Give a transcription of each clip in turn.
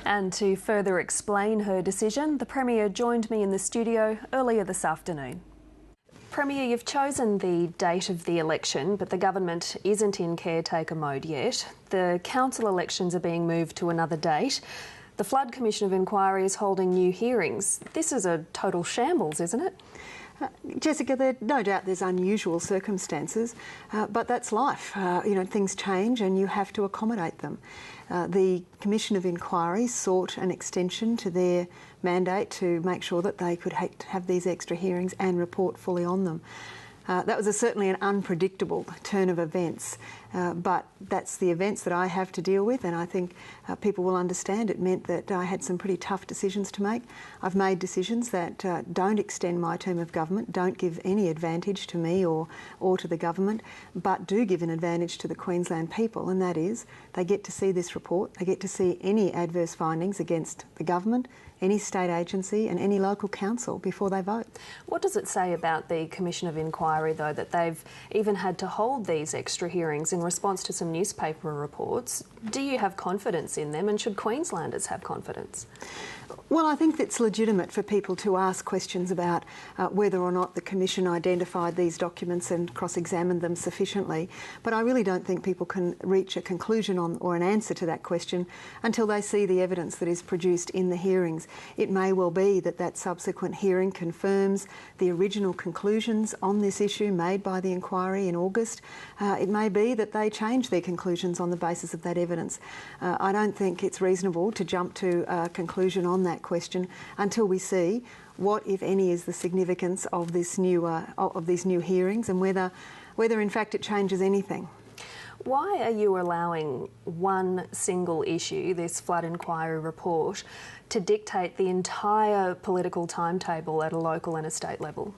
And to further explain her decision, the Premier joined me in the studio earlier this afternoon. Premier, you've chosen the date of the election, but the government isn't in caretaker mode yet. The council elections are being moved to another date. The Flood Commission of Inquiry is holding new hearings. This is a total shambles, isn't it? Jessica, no doubt there's unusual circumstances, but that's life. Things change and you have to accommodate them. The Commission of Inquiry sought an extension to their mandate to make sure that they could have these extra hearings and report fully on them. That was certainly an unpredictable turn of events, but that's the events that I have to deal with, and I think people will understand it meant that I had some pretty tough decisions to make. I've made decisions that don't extend my term of government, don't give any advantage to me or to the government, but do give an advantage to the Queensland people, and that is they get to see this report, they get to see any adverse findings against the government, any state agency and any local council before they vote. What does it say about the Commission of Inquiry, though, that they've even had to hold these extra hearings in response to some newspaper reports? Do you have confidence in them, and should Queenslanders have confidence? Well, I think it's legitimate for people to ask questions about whether or not the Commission identified these documents and cross-examined them sufficiently, but I really don't think people can reach a conclusion on or an answer to that question until they see the evidence that is produced in the hearings. It may well be that that subsequent hearing confirms the original conclusions on this issue made by the inquiry in August. It may be that they change their conclusions on the basis of that evidence. I don't think it's reasonable to jump to a conclusion on that question until we see what, if any, is the significance of this new of these new hearings and whether in fact it changes anything. Why are you allowing one single issue, this flood inquiry report, to dictate the entire political timetable at a local and a state level?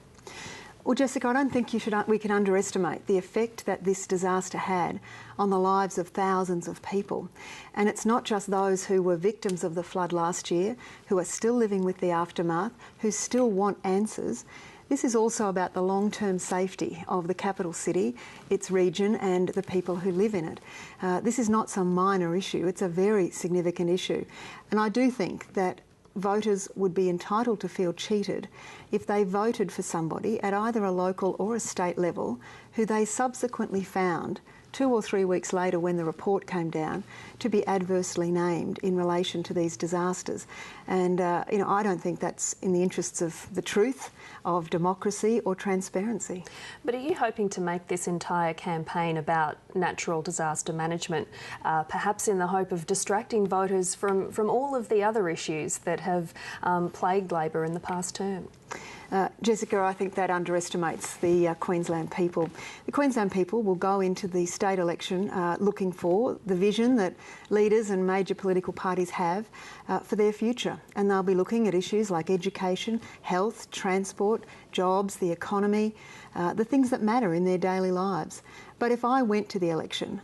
Well, Jessica, I don't think we can underestimate the effect that this disaster had on the lives of thousands of people. And it's not just those who were victims of the flood last year, who are still living with the aftermath, who still want answers. This is also about the long-term safety of the capital city, its region and the people who live in it. This is not some minor issue, it's a very significant issue. And I do think that voters would be entitled to feel cheated if they voted for somebody at either a local or a state level who they subsequently found 2 or 3 weeks later when the report came down to be adversely named in relation to these disasters. And, I don't think that's in the interests of the truth, of democracy or transparency. But are you hoping to make this entire campaign about natural disaster management, perhaps in the hope of distracting voters from all of the other issues that have plagued Labor in the past term? Jessica, I think that underestimates the Queensland people. The Queensland people will go into the state election looking for the vision that leaders and major political parties have for their future. And they'll be looking at issues like education, health, transport, jobs, the economy, the things that matter in their daily lives. But if I went to the election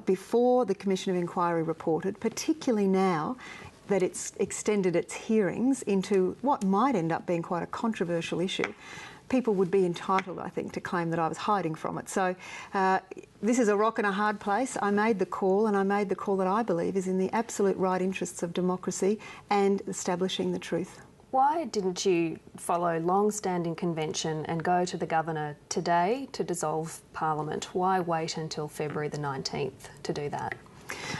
before the Commission of Inquiry reported, particularly now that it's extended its hearings into what might end up being quite a controversial issue, people would be entitled, I think, to claim that I was hiding from it. So this is a rock and a hard place. I made the call, and I made the call that I believe is in the absolute right interests of democracy and establishing the truth. Why didn't you follow long-standing convention and go to the Governor today to dissolve Parliament? Why wait until February the 19th to do that?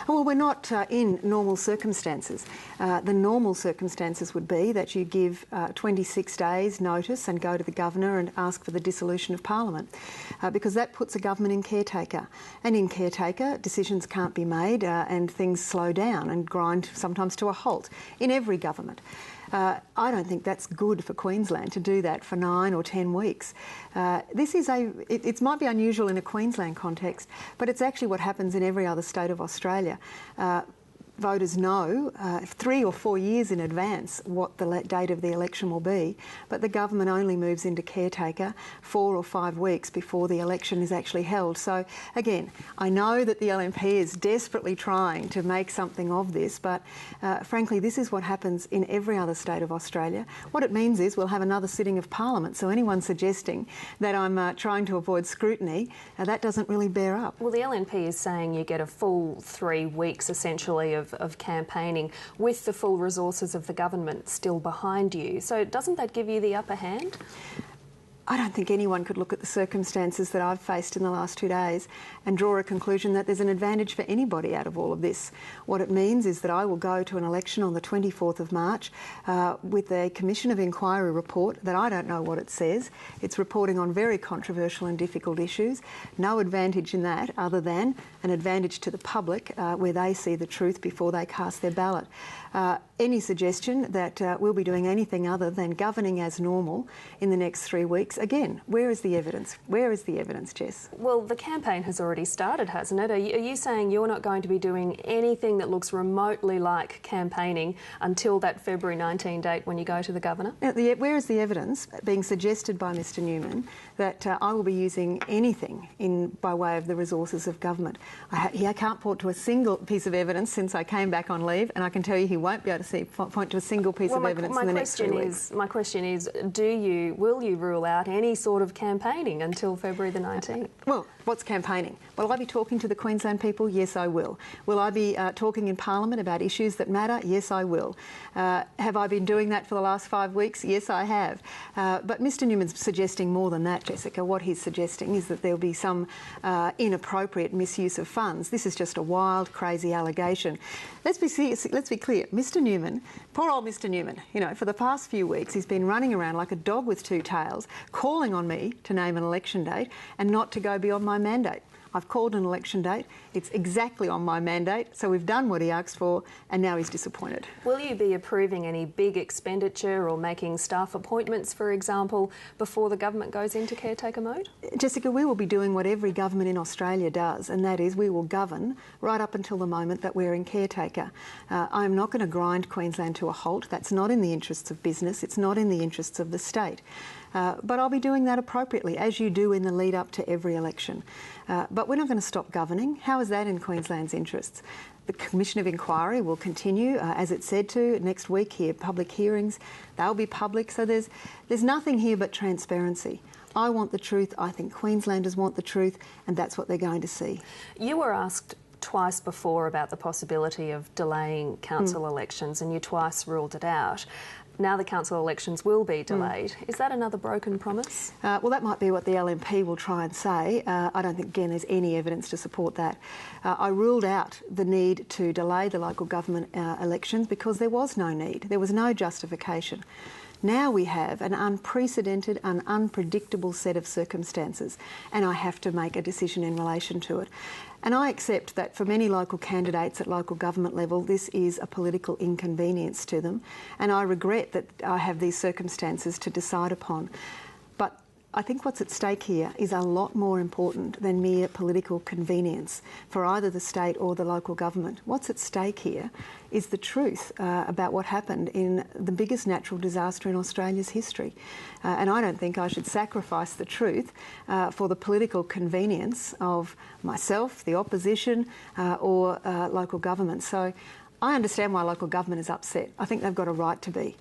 Well, we're not in normal circumstances. The normal circumstances would be that you give 26 days notice and go to the Governor and ask for the dissolution of Parliament, because that puts a government in caretaker. And in caretaker, decisions can't be made and things slow down and grind sometimes to a halt in every government. I don't think that's good for Queensland to do that for 9 or 10 weeks. It might be unusual in a Queensland context, but it's actually what happens in every other state of Australia. Voters know 3 or 4 years in advance what the date of the election will be, but the government only moves into caretaker 4 or 5 weeks before the election is actually held. So again, I know that the LNP is desperately trying to make something of this, but frankly, this is what happens in every other state of Australia. What it means is we'll have another sitting of Parliament, so anyone suggesting that I'm trying to avoid scrutiny, that doesn't really bear up. Well, the LNP is saying you get a full 3 weeks essentially of of campaigning with the full resources of the government still behind you. So doesn't that give you the upper hand? I don't think anyone could look at the circumstances that I've faced in the last 2 days and draw a conclusion that there's an advantage for anybody out of all of this. What it means is that I will go to an election on the 24th of March with a Commission of Inquiry report that I don't know what it says. It's reporting on very controversial and difficult issues. No advantage in that other than an advantage to the public where they see the truth before they cast their ballot. Any suggestion that we'll be doing anything other than governing as normal in the next 3 weeks, again, where is the evidence? Where is the evidence, Jess? Well, the campaign has already started, hasn't it? Are you saying you're not going to be doing anything that looks remotely like campaigning until that February 19 date when you go to the Governor? Now, where is the evidence being suggested by Mr Newman that I will be using anything by way of the resources of government? I can't point to a single piece of evidence since I came back on leave, and I can tell you he won't be able to point to a single piece of evidence in the next 3 weeks. My question is, will you rule out any sort of campaigning until February the 19th? Well, what's campaigning? Will I be talking to the Queensland people? Yes, I will. Will I be talking in Parliament about issues that matter? Yes, I will. Have I been doing that for the last 5 weeks? Yes, I have. But Mr Newman's suggesting more than that, Jessica. What he's suggesting is that there'll be some inappropriate misuse of funds. This is just a wild, crazy allegation. Let's be clear. Mr Newman, poor old Mr Newman, you know, for the past few weeks he's been running around like a dog with two tails, calling on me to name an election date and not to go beyond my mandate. I've called an election date. It's exactly on my mandate, so we've done what he asked for, and now he's disappointed. Will you be approving any big expenditure or making staff appointments, for example, before the government goes into caretaker mode? Jessica, we will be doing what every government in Australia does, and that is we will govern right up until the moment that we're in caretaker. I'm not going to grind Queensland to a halt. That's not in the interests of business. It's not in the interests of the state. But I'll be doing that appropriately, as you do in the lead up to every election. But we're not going to stop governing. How is that in Queensland's interests? The Commission of Inquiry will continue, as it said to, next week here, public hearings. They'll be public, so there's nothing here but transparency. I want the truth, I think Queenslanders want the truth, and that's what they're going to see. You were asked twice before about the possibility of delaying council elections, and you twice ruled it out. Now the council elections will be delayed. Is that another broken promise? Well, that might be what the LNP will try and say. I don't think, again, there's any evidence to support that. I ruled out the need to delay the local government elections because there was no need. There was no justification. Now we have an unprecedented and unpredictable set of circumstances, and I have to make a decision in relation to it. And I accept that for many local candidates at local government level, this is a political inconvenience to them, and I regret that I have these circumstances to decide upon. But I think what's at stake here is a lot more important than mere political convenience for either the state or the local government. What's at stake here is the truth about what happened in the biggest natural disaster in Australia's history. And I don't think I should sacrifice the truth for the political convenience of myself, the opposition, or local government. So I understand why local government is upset. I think they've got a right to be.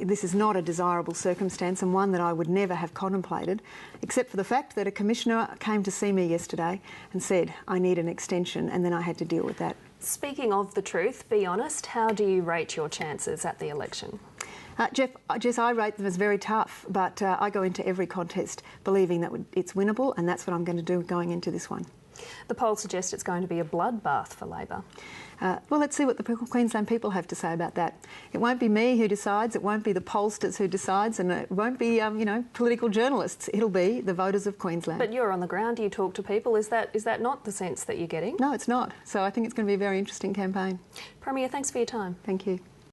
This is not a desirable circumstance, and one that I would never have contemplated, except for the fact that a commissioner came to see me yesterday and said, I need an extension, and then I had to deal with that. Speaking of the truth, be honest, how do you rate your chances at the election? Jess, I rate them as very tough, but I go into every contest believing that it's winnable, and that's what I'm going to do going into this one. The polls suggest it's going to be a bloodbath for Labor. Well, let's see what the Queensland people have to say about that. It won't be me who decides, it won't be the pollsters who decides, and it won't be, political journalists. It'll be the voters of Queensland. But you're on the ground, you talk to people. Is that not the sense that you're getting? No, it's not. So I think it's going to be a very interesting campaign. Premier, thanks for your time. Thank you.